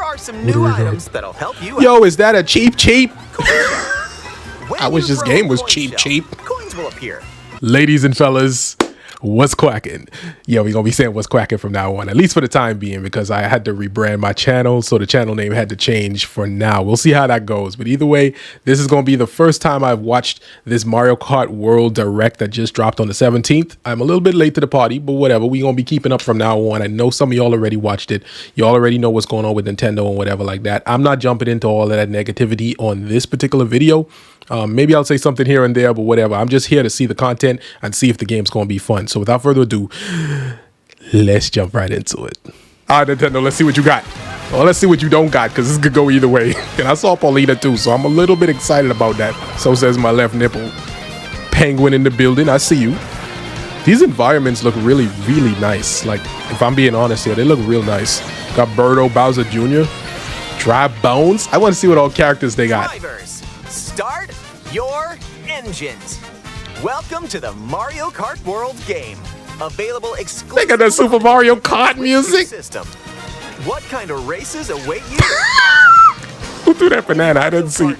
are some new items that'll help you Yo, is that a cheap? When I wish you this throw game a was coin cheap. shell, Coins will appear. Ladies and fellas, what's quacking? Yo, we're gonna be saying what's quacking from now on, at least for the time being, because I had to rebrand my channel, so the channel name had to change for now. We'll see how that goes, but either way, this is gonna be the first time I've watched this Mario Kart World Direct that just dropped on the 17th. I'm a little bit late to the party, but whatever. We're gonna be keeping up from now on. I know some of y'all already watched it. You already know what's going on with Nintendo and whatever like that. I'm not jumping into all of that negativity on this particular video. Maybe I'll say something here and there, but whatever. I'm just here to see the content and see if the game's going to be fun. So without further ado, let's jump right into it. All right, Nintendo, let's see what you got. Well, let's see what you don't got, because this could go either way. And I saw Paulina too, so I'm a little bit excited about that. So says my left nipple. Penguin in the building, I see you. These environments look really, really nice. Like, if I'm being honest here, they look real nice. Got Birdo, Bowser Jr., Dry Bones. I want to see what all characters they got. Drivers, start your engines. Welcome to the Mario Kart World game. Available exclusively. They got that Super Mario Kart music. System. What kind of races await you? Who threw that banana? I didn't see.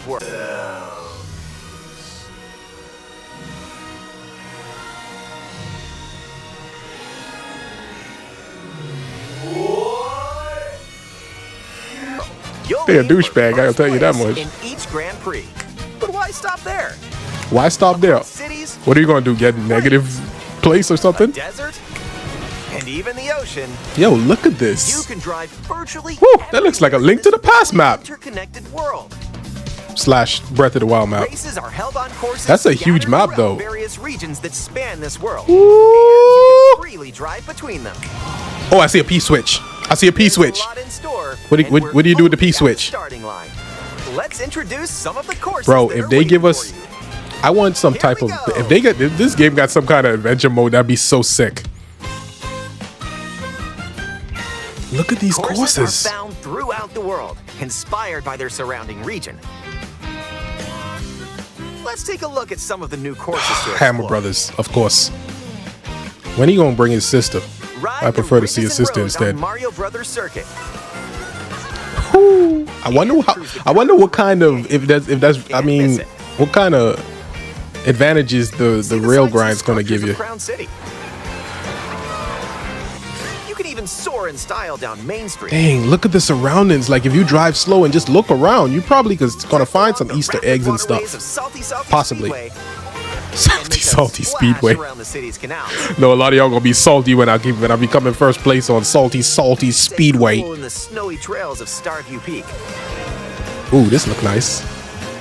They're a douchebag, I'll tell you that much. In each Grand Prix. But why stop there? Why stop there? Cities, what are you going to do? Get negative place or something? Desert, and even the ocean. Yo, look at this. You can drive virtually. Woo, that looks like a Link to the Past map. Interconnected world. Slash Breath of the Wild map. Races are held on courses. That's a huge map, though. Various regions that span this world. Ooh. And you can freely drive between them. Oh, I see a P-switch. I see a P-switch. What do you do with the P-switch? Let's introduce some of the courses. Bro, if they give us, I want some type of, if this game got some kind of adventure mode, that'd be so sick. Look at these courses. Are found throughout the world, inspired by their surrounding region. Let's take a look at some of the new courses. Hammer Brothers, of course. When are you gonna bring his sister? I prefer to see his sister instead. Mario Brothers Circuit. Ooh, I wonder what kind of I mean, what kind of advantages the rail grind's gonna give you. You can even soar in style down Main Street. Dang, look at the surroundings. Like, if you drive slow and just look around, you probably gonna find some Easter eggs and stuff. Possibly. Salty Speedway. No, a lot of y'all gonna be salty when I be coming first place on Salty Speedway. In the snowy trails of Starview Peak. Ooh, this look nice.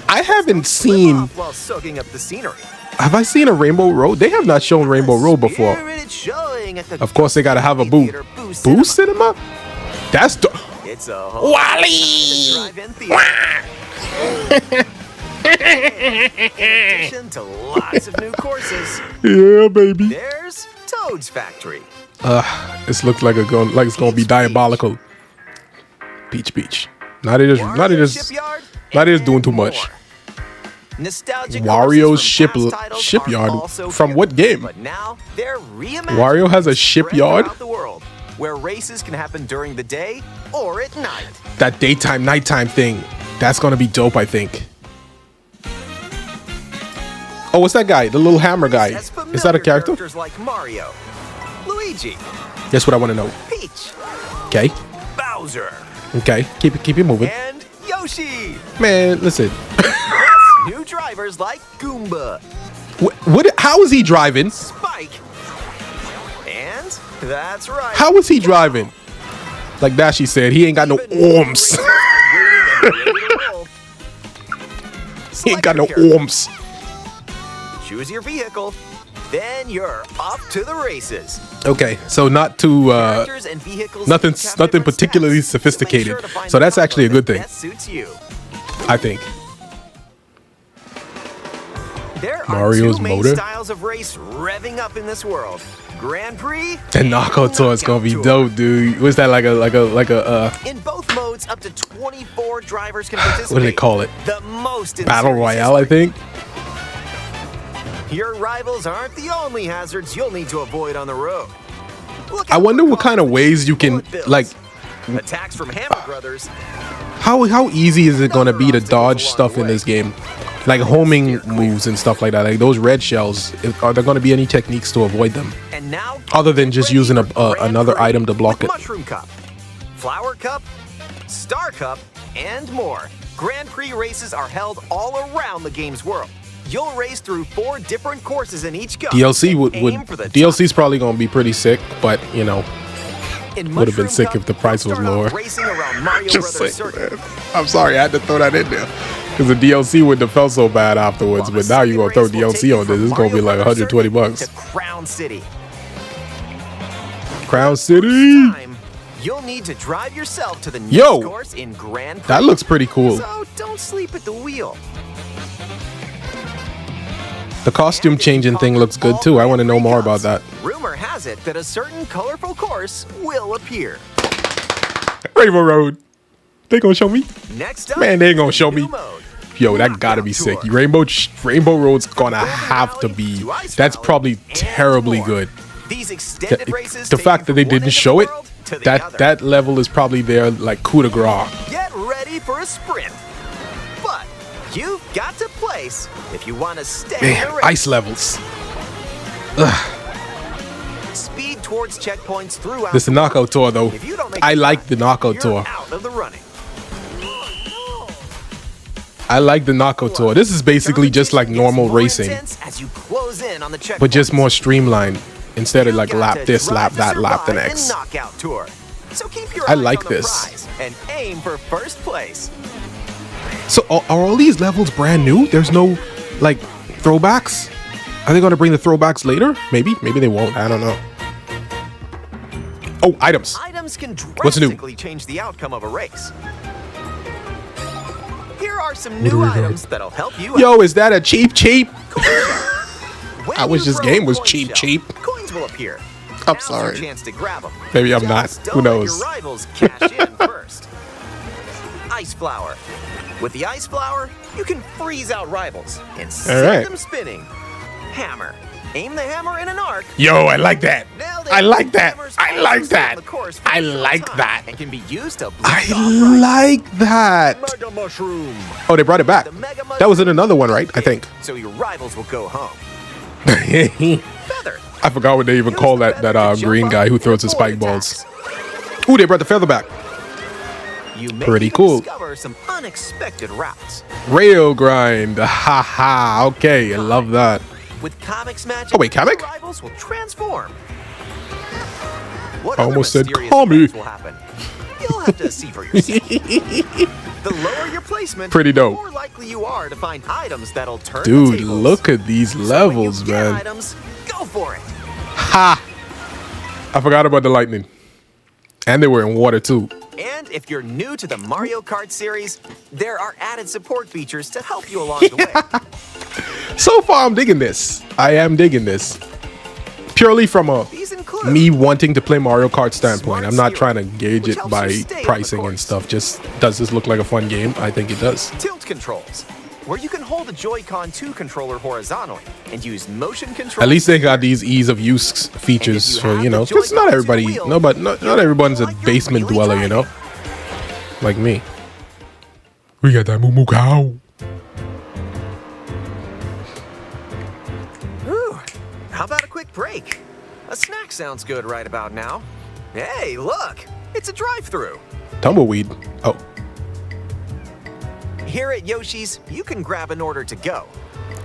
I haven't seen. While soaking up the scenery. Have I seen a Rainbow Road? They have not shown Rainbow Road before. Of course, they gotta have a Boo Cinema. That's the. It's a Wally. In addition to lots of new courses. Yeah, baby. There's Toad's Factory. This looks like it's gonna be diabolical. Peach. Not it is doing too much. Nostalgic Wario's shipyard from what game? But now they're Wario has a shipyard? The world, where races can happen during the day or at night. That daytime, nighttime thing. That's gonna be dope, I think. Oh, what's that guy? The little hammer guy. Is that a character? Characters like Mario, Luigi. That's what I want to know. Peach. Okay. Bowser. Okay. Keep it moving. And Yoshi. Man, listen. New drivers like Goomba. What? How is he driving? Spike. And that's right. How is he driving? Like Dashi said, he ain't got no arms. He ain't got no arms. Choose your vehicle, then you're off to the races. Okay, so not too nothing particularly sophisticated. So that's actually a good thing. Suits you. I think. There Mario's are two main motor styles of race revving up in this world. Grand Prix. The knockout tour is gonna be dope, dude. What's that like a In both modes, up to 24 drivers can participate. What do they call it? The most Battle Royale, I think. Your rivals aren't the only hazards you'll need to avoid on the road. I wonder what kind of ways you can, like, Attacks from Hammer Brothers. How easy is it gonna be to dodge stuff in this game? Like homing moves and stuff like that. Like those red shells. Are there gonna be any techniques to avoid them? And now, Other than just using another item to block it? Mushroom Cup, Flower Cup, Star Cup, and more. Grand Prix races are held all around the game's world. You'll race through 4 different courses in each cup. DLC DLC's probably gonna be pretty sick, but you know, would have been sick if the price was lower. Just saying, man. I'm sorry, I had to throw that in there because the DLC wouldn't have felt so bad afterwards. But now you're gonna throw DLC on this. It's gonna be like 120 bucks. Crown City. Crown City. You'll need to drive yourself to the next course in Grand Prix. That looks pretty cool. So don't sleep at the wheel. The costume changing thing looks good too. I want to know more about that. Rumor has it that a certain colorful course will appear. Rainbow Road. They gonna show me? Next up, Man, they ain't gonna show me. mode. Yo, that gotta be sick. Rainbow Road's gonna have to be. That's probably terribly good. These extended races The take fact you that they from one didn't end of show the it, world to the other. that level is probably their like coup de grace. Get ready for a sprint. But you've got to place if you want to stay in Man, the race. ice levels. Speed towards checkpoints throughout. This is the knockout tour though. If you don't make I the like cut, the knockout you're tour. out of the running. I like the knockout tour. This is basically just like normal racing, As you close in on the but just checkpoints. more streamlined instead of like You've got lap to this, lap drive that, to lap the survive next. Knockout tour. So keep your I eyes like on the this. prize and aim for first place. So are all these levels brand new? There's no like throwbacks? Are they gonna bring the throwbacks later? Maybe they won't. I don't know. Oh, items. Items can What's new? drastically change the outcome of a race. Here are some new items that'll help you out. Yo, is that a cheap? When I wish you this throw a game was coin cheap, shell, cheap. Coins will appear. I'm Now's sorry. your chance to grab them. Maybe I'm not. Just Who don't let knows? Your rivals cash in first. Ice flower. With the ice flower, you can freeze out rivals and send right. them spinning. Hammer. Aim the hammer in an arc. Yo, I like that. Nailed it. I like that. Hammers I also like stay on that. the course for I a short like time that. And can be used to I blast off like that. Mega Mushroom. Oh, they brought it back. The Mega That was in Mushroom another one, is right? I think. So your rivals will go home. I Feather. forgot what they even Use call the that feather to jump green up guy who and throws the avoid spike balls. attacks. Ooh, they brought the feather back. You may Pretty even cool. discover some unexpected routes. Rail grind. Ha ha. Okay, I love that. With comics magic, Oh, wait, comic? your rivals will transform. What I other almost said mysterious comic. events will happen? You'll have to see for yourself. The lower your placement, Pretty dope. the more likely you are to find items that'll turn the Dude, tables. look at these So when you levels, get man. items, go for it. Ha! I forgot about the lightning. And they were in water too. And if you're new to the Mario Kart series, there are added support features to help you along the way. So far, I'm digging this. I am digging this. Purely from a These include me wanting to play Mario Kart standpoint. I'm not trying to Smart gauge which it helps by you stay on the pricing and course. stuff. Just, does this look like a fun game? I think it does. tilt controls, where you can hold the Joy-Con 2 controller horizontally and use motion control. At least they got these ease of use features you for, have you the know, because not Joy-Con to the everybody, wheel, no, but not everyone's a like you're basement really dweller, you know? driving. Like me. We got that moo moo cow. Ooh, how about a quick break? A snack sounds good right about now. Hey, look, it's a drive-through. Tumbleweed. Oh, Here at Yoshi's, you can grab an order to go.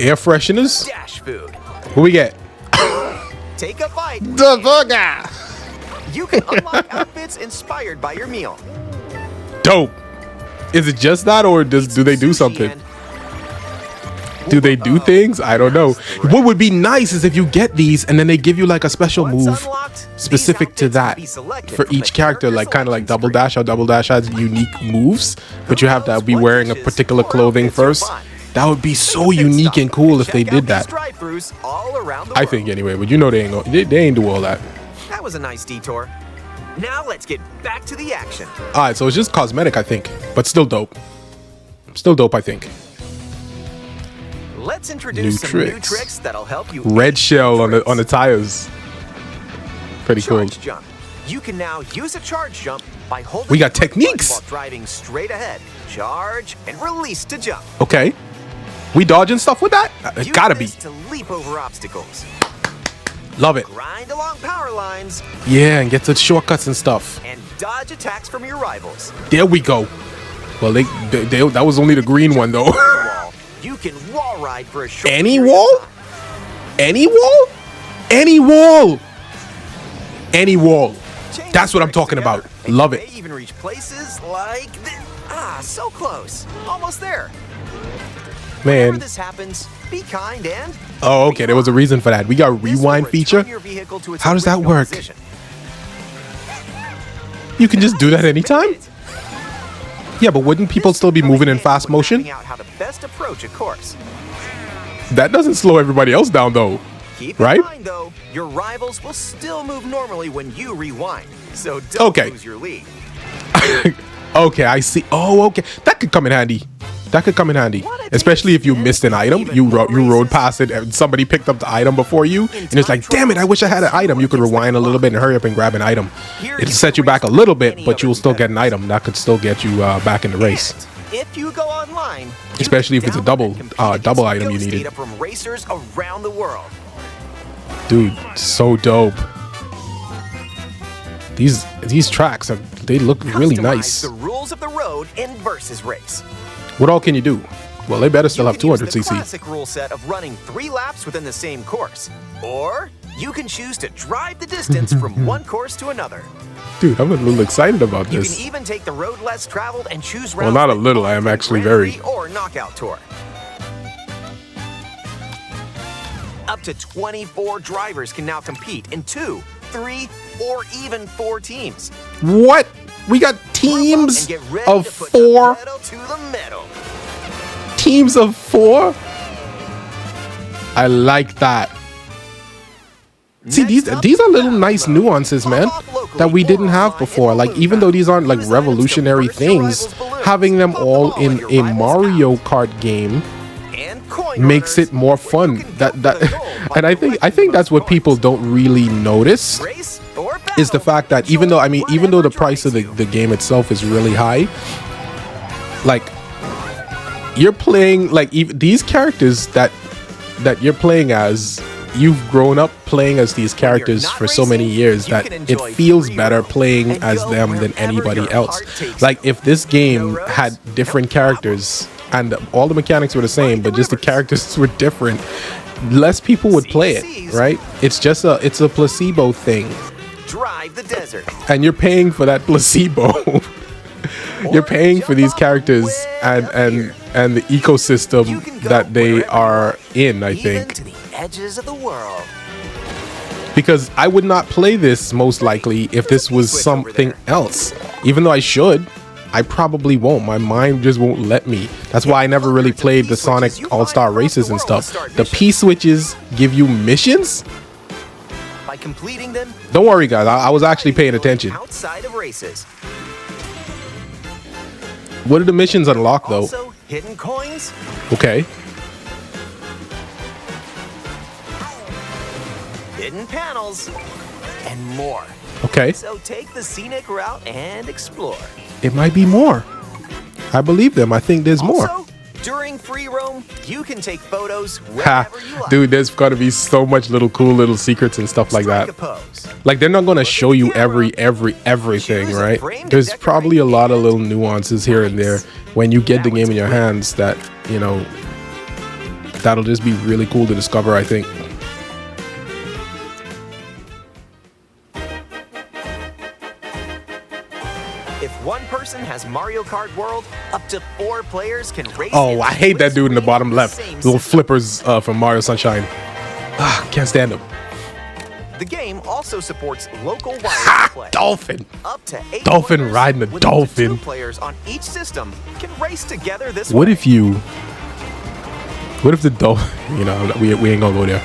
air fresheners. Dash food. What we get? Take a bite. The burger. You can unlock outfits inspired by your meal. Dope. Is it just that, or do they do Sushi something? and- Do they do things? I don't know. What would be nice is if you get these and then they give you like a special Once move unlocked, these specific to outfits that can be selected for from the each character, like kind of like selection Double screen. Dash. How Double Dash has unique moves, but you have to be What wearing a dishes particular or clothing outfits you'll first. find. That would be Take so a pit unique stop and cool if check they out did these that. drive-thrus all around the I world. think anyway, but you know they ain't they ain't do all that. That was a nice detour. Now let's get back to the action. All right, so it's just cosmetic, I think, but still dope. Still dope, I think. Let's introduce some new tricks that'll help you. Red shell on the tires. Pretty cool. Charge jump. You can now use a charge jump by holding We got the brake button techniques. while driving straight ahead. Charge and release to jump. Okay. We dodging stuff with that? It Use gotta be. this to leap over obstacles. Love it. Grind along power lines Yeah, and get to shortcuts and stuff. and dodge attacks from your rivals. There we go. Well, that was only the green one though. Wall. You can wall ride for a short Any period of wall? time. Any wall? Any wall? Any wall. Chain That's what I'm tricks talking together, about. and Love you it. may even reach places like this. Ah, so close. Almost there. Whenever Man. this happens, be kind and Oh, okay. There was a reason for that. We got a This will rewind return feature. your vehicle to its How does that original work? position. You can just do that anytime? Yeah, but wouldn't people This still be really moving in aids fast when motion? mapping out how to best approach a course. That doesn't slow everybody else down though. Keep Right? in mind, though, your rivals will still move normally when you rewind, so don't Okay. lose your lead. Okay, I see. Oh, okay. That could come in handy. That could come in handy, What a especially if you taste. missed an item. Even You more rode races. past it and somebody picked up the item before you, and it's like, damn it! I wish I had an item. You could rewind a little bit and hurry up and grab an item. Here It'll you set you can back a race little with bit, any but other you'll still get an competitors. item that could still get you back in the race. And if you go online, you Especially can if it's a download double- and compete double against item you ghost needed. data from racers around the world. Dude, so dope. These tracks they look really Customize nice. the rules of the road in versus race. What all can you do? Well, they better still You have can use 200 the cc. classic rule set of running 3 laps within the same course, or you can choose to drive the distance from one course to another. Dude, I'm a little excited about You this. can even take the road less traveled and choose Well, routes not a that little, fall I am through actually Grand very. Prix or knockout tour. Up to 24 drivers can now compete in 2, 3, or even 4 teams. What? We got Group up teams and get ready of to put 4. the pedal to the metal. Teams of 4. I like that. See, Next up, these are little battle nice mode. nuances, man, Log off locally that we or didn't have online before. in Like, balloon even though these aren't like battle. Use items to revolutionary burst your things, rivals' balloons, having them pop the all ball in at your a rivals' Mario mouth. Kart game And coin makes runners, it more where you fun. can That go for the gold by and I collecting think that's the most what people coins. don't really notice. Race or Is the battle, fact that even though enjoy even though the whatever price of drives you. the game itself is really high, like you're playing like these characters that you're playing as, you've grown up playing as these characters not for so many racing, years you that can it enjoy feels free better roam playing and as go them than wherever anybody your else. heart takes Like you. if this game No roads, had different no problem. characters and all the mechanics were the same, Find the but just the rivers. characters were different, less people would play it, CCs. right? It's a placebo thing. Drive the desert. And you're paying for that placebo. You're paying for these characters and the You ecosystem can go that they wherever you are want, in, I even think. to the edges of the world. Because I would not play this most likely if this was Switch over something there. else. Even though I should, I probably won't. My mind just won't let me. That's why I never really Hundreds of played P the Sonic switches you find All-Star across the races and world to stuff. start The missions. P switches give you missions? By completing them, Don't worry, guys. I was actually paying attention. outside of races. What do the missions unlock, though? Also, hidden coins, Okay. hidden panels, and more. Okay. So take the scenic route and explore. It might be more. I believe them. I think there's more. Also, during free roam, you can take photos Ha, wherever you like. dude, there's gotta be so much cool little secrets and stuff like Strike that. a pose. Like they're not gonna show you everything, Choose a right? frame to There's decorate probably a lot of and little nuances here and there when you get the That game in one's your great. hands that, you know, that'll just be really cool to discover, I think. If one person has Mario Kart World, up to 4 players can race. Oh, in I hate that dude in the split bottom screen left. same Little system. flippers from Mario Sunshine. Ah, can't stand him. The game also supports local wireless Ha! play. Dolphin. Up to 8 Dolphin players riding a with up to dolphin. 2 players on each system can race together this What way. if you... What if the dolphin... You know, we ain't gonna go there.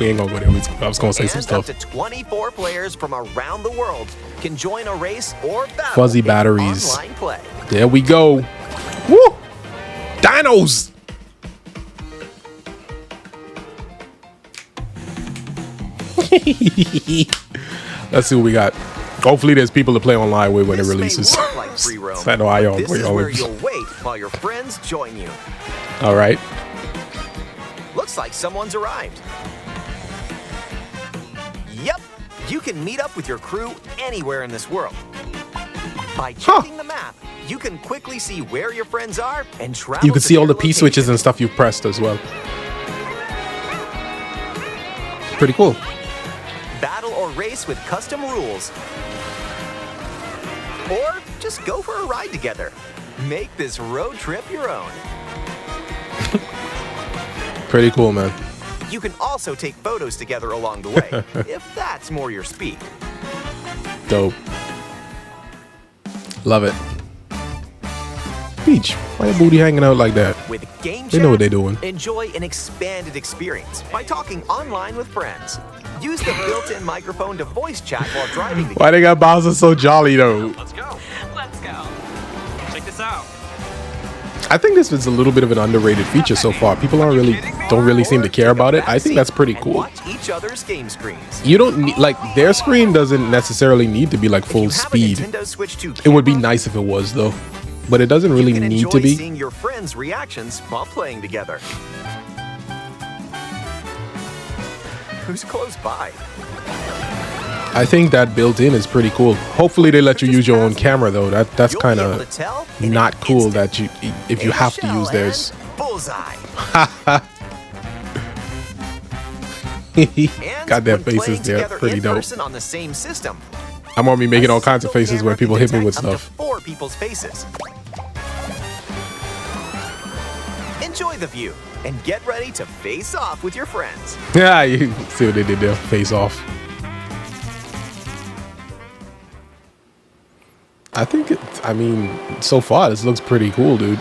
We ain't gonna go there. I was gonna say some And stuff. up to 24 players from around the world can join a race or battle Fuzzy in batteries. online play. There we go. Woo! Dinos! Let's see what we got. Hopefully there's people to play online with when it This may releases. look like free roam, I know I but don't this play is all where of you'll wait while your friends join you. All right. Looks like someone's arrived. Yep, you can meet up with your crew anywhere in this world. By checking the map, you can quickly see where your friends are and travel. You can to see all their the P switches location. and stuff you've pressed as well. Pretty cool. Battle or race with custom rules. Or just go for a ride together. Make this road trip your own. Pretty cool, man. You can also take photos together along the way, if that's more your speed. Dope. Love it. Peach, why your booty hanging out like that? With Game They know what Chat, they're doing. enjoy an expanded experience by talking online with friends. Use the built-in microphone to voice chat while driving the Why they got Bowser so jolly though? Let's go. Let's go. Check this out. I think this is a little bit of an underrated feature so far. People don't really seem to care about it. I think that's pretty and cool. Watch each other's game screens. You don't need, like, their screen doesn't necessarily need to be like If full you have a speed. Nintendo Switch 2 It would be camera, nice if it was though, but it doesn't really you can need enjoy to be. seeing your friends' reactions while playing together. Who's close by? I think that built in is pretty cool. Hopefully they let you use your own camera though. That's You'll kind be able to of tell in not an cool instant. that you if you A have to shell use theirs. and Bullseye. And Got their when playing faces there. together Pretty in dope. person on the same system, I'm gonna be making a all kinds of single faces camera when people can hit me with detect up to stuff. 4 people's faces. Enjoy the view and get ready to face off with your friends. Yeah, you see what they did there. Face off. I think I mean, so far this looks pretty cool, dude.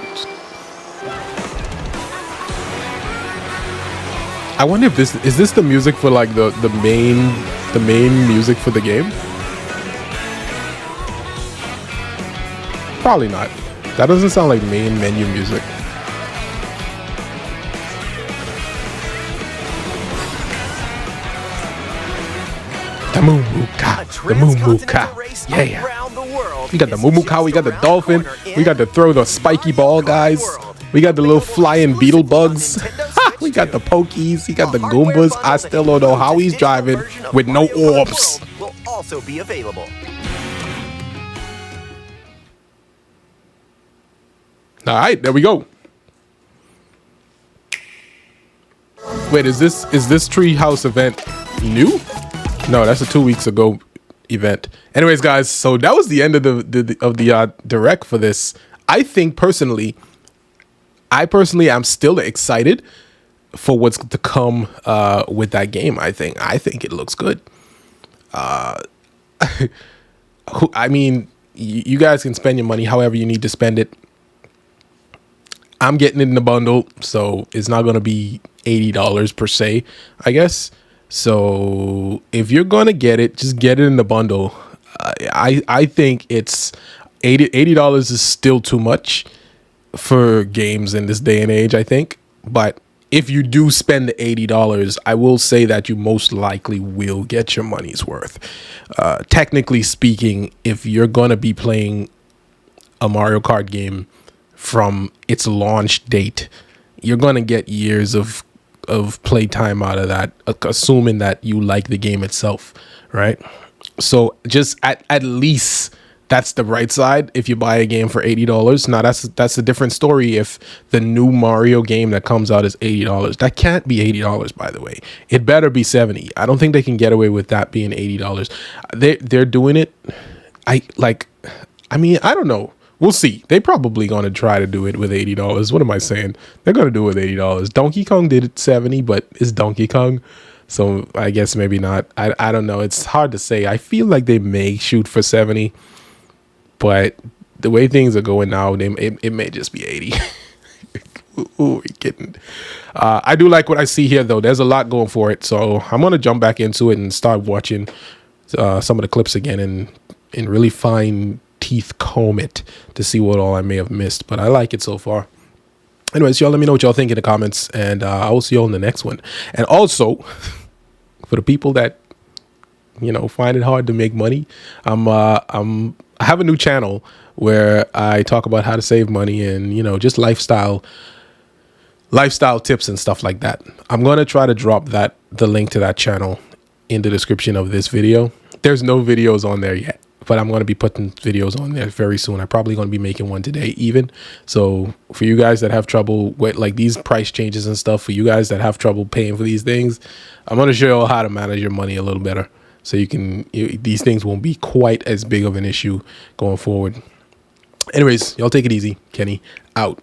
I wonder if this is the music for like the main music for the game? Probably not. That doesn't sound like main menu music. The Moo Moo Cow. The Moo Moo Cow. race Yeah. around the world. We got the is Moo Moo Cow, we got the just around dolphin, corner we got to throw the spiky ball guys, we got the little flying beetle bugs, we got the pokies, we got the Goombas. I still don't know how he's driving with no orbs. Will also be available. All right, there we go. Wait, is this Treehouse event new? No, that's a 2 weeks ago event. Anyways, guys, so that was the end of the direct for this. I think personally, I'm still excited for what's to come with that game. I think it looks good. I mean, you guys can spend your money however you need to spend it. I'm getting it in the bundle, so it's not gonna be $80 per se, I guess. So if you're gonna get it, just get it in the bundle. I think it's $80 is still too much for games in this day and age, I think. But if you do spend the $80, I will say that you most likely will get your money's worth. Technically speaking, if you're gonna be playing a Mario Kart game from its launch date, you're gonna get years of playtime out of that, assuming that you like the game itself, right? So just at least that's the right side if you buy a game for $80. Now that's a different story if the new Mario game that comes out is $80. That can't be $80, by the way. It better be $70. I don't think they can get away with that being $80. They're doing it. I mean, I don't know. We'll see. They probably gonna try to do it with $80. What am I saying? They're gonna do it with $80. Donkey Kong did it 70, but it's Donkey Kong, so I guess maybe not. I don't know. It's hard to say. I feel like they may shoot for 70, but the way things are going now, it may just be 80. Ooh, we kidding. I do like what I see here, though. There's a lot going for it, so I'm gonna jump back into it and start watching some of the clips again and really fine teeth comb it to see what all I may have missed, but I like it so far. Anyways, y'all let me know what y'all think in the comments, and I will see y'all in the next one. And also, for the people that find it hard to make money. I have a new channel where I talk about how to save money and just lifestyle tips and stuff like that. I'm going to try to drop the link to that channel in the description of this video. There's no videos on there yet, but I'm going to be putting videos on there very soon. I'm probably going to be making one today even. So for you guys that have trouble with like these price changes and stuff, for you guys that have trouble paying for these things, I'm going to show you how to manage your money a little better, so these things won't be quite as big of an issue going forward. Anyways, y'all take it easy. Kenny out.